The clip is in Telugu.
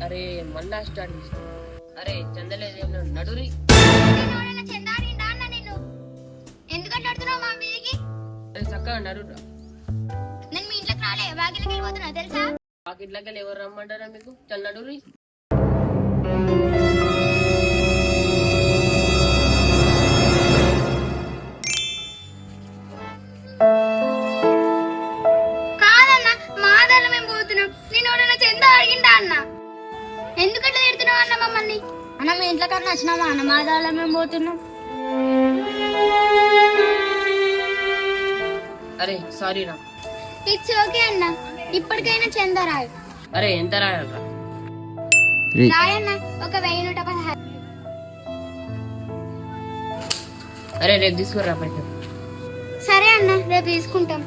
అరే మళ్ళా స్టార్ట్ చేస్తా. అరే చందలేదు నడురి. ఎందుకంటే అడుగుతున్నావు మా మీదికి? అరే చక్కగా నడురా. నేను మీ ఇంట్లోకి రాలే, వాకిట్లోకి వెళ్ళిపోతున్నా తెలుసా? వాకిట్లకి ఎవరు రమ్మంటారా మీకు? చల్ నడురి. కాదన్న, మా దారిలో మేము పోతున్నాం. నేను ఎవరైనా చందా అడిగిందా అన్న? ఎందుకంటే తిడుతున్నావు అన్న మమ్మల్ని? అన్న మీ ఇంట్లో కన్నా వచ్చినామా అన్న? మా దారిలో మేము పోతున్నాం. అరే సారీ రా. ఇట్స్ ఓకే అన్న, ఇప్పటికైనా చందా రాయ్. అరే ఎంత రాయాలరా? రాయన్న ఒక 1116. అరే రేపు తీసుకురా పైసలు. సరే అన్న, రేపు తీసుకుంటాం.